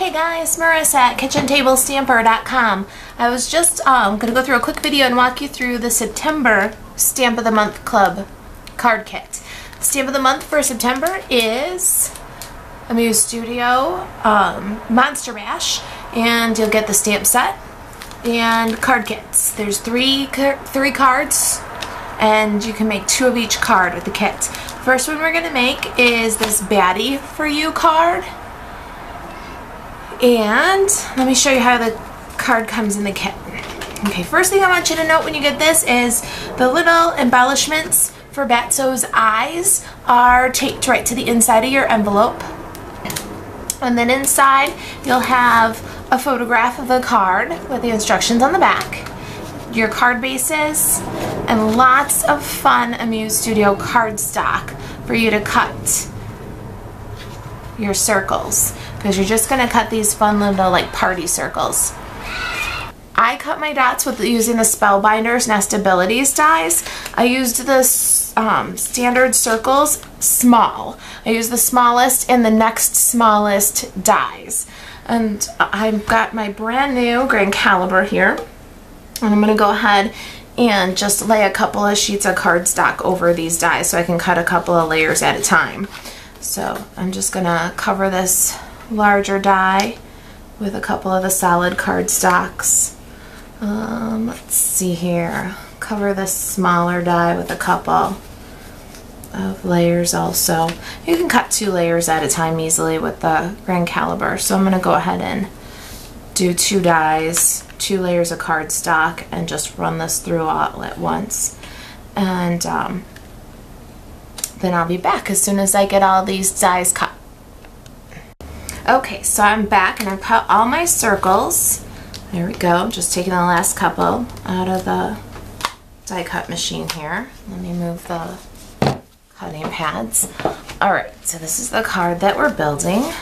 Hey guys, Marisa at KitchenTableStamper.com. I was just going to go through a quick video and walk you through the September Stamp of the Month Club card kit. The Stamp of the Month for September is Amuse Studio Monster Bash, and you'll get the stamp set and card kits. There's three cards, and you can make 2 of each card with the kit. First one we're going to make is this Baddie for You card. And let me show you how the card comes in the kit. Okay, first thing I want you to note when you get this is the little embellishments for Batso's eyes are taped right to the inside of your envelope. And then inside you'll have a photograph of the card with the instructions on the back, your card bases, and lots of fun Amuse Studio cardstock for you to cut your circles, because you're just going to cut these fun little like party circles. I cut my dots with using the Spellbinders Nestabilities dies. I used the standard circles small. I used the smallest and the next smallest dies. And I've got my brand new grand caliber here. And I'm going to go ahead and just lay a couple of sheets of cardstock over these dies so I can cut a couple of layers at a time. So I'm just going to cover this larger die with a couple of the solid cardstocks. Let's see here. Cover this smaller die with a couple of layers also. You can cut 2 layers at a time easily with the grand caliber. So I'm going to go ahead and do 2 dies, 2 layers of cardstock, and just run this through all at once. And then I'll be back as soon as I get all these dies cut. Okay, so I'm back and I cut all my circles. There we go, just taking the last couple out of the die cut machine here. Let me move the cutting pads. Alright, so this is the card that we're building.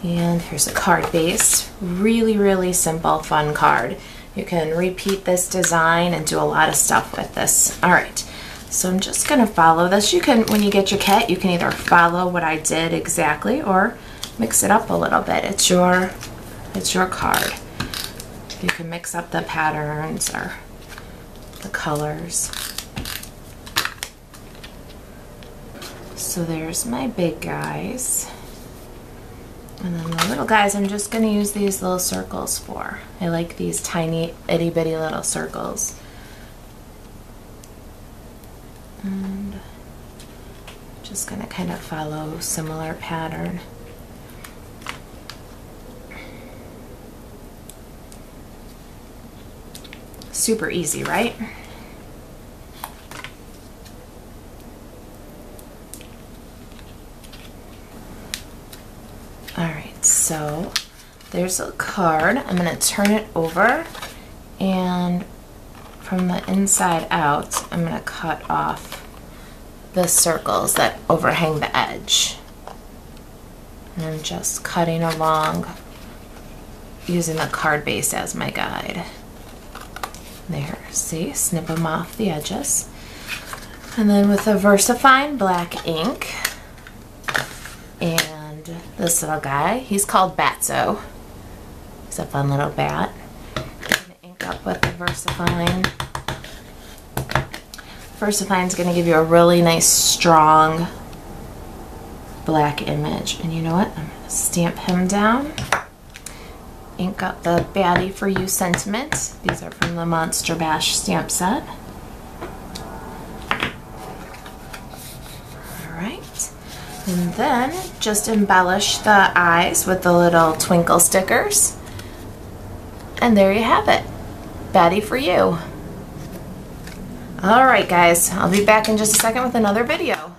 And here's a card base. Really, really simple, fun card. You can repeat this design and do a lot of stuff with this. Alright. So I'm just going to follow this. You can, when you get your kit, you can either follow what I did exactly or mix it up a little bit. It's your card. You can mix up the patterns or the colors. So there's my big guys. And then the little guys, I'm just going to use these little circles for. I like these tiny itty bitty little circles. And just going to kind of follow similar pattern. Super easy, right? Alright, so there's a card. I'm going to turn it over, and from the inside out, I'm going to cut off the circles that overhang the edge. And I'm just cutting along using the card base as my guide. There, see? Snip them off the edges. And then with a VersaFine black ink, and this little guy, he's called Batso. He's a fun little bat. I'm going to ink up with the VersaFine. VersaFine's going to give you a really nice, strong black image. And you know what? I'm going to stamp him down. Ink up the Baddie for You sentiment. These are from the Monster Bash stamp set. Alright. And then just embellish the eyes with the little twinkle stickers. And there you have it. Baddie for You. Alright guys, I'll be back in just a second with another video.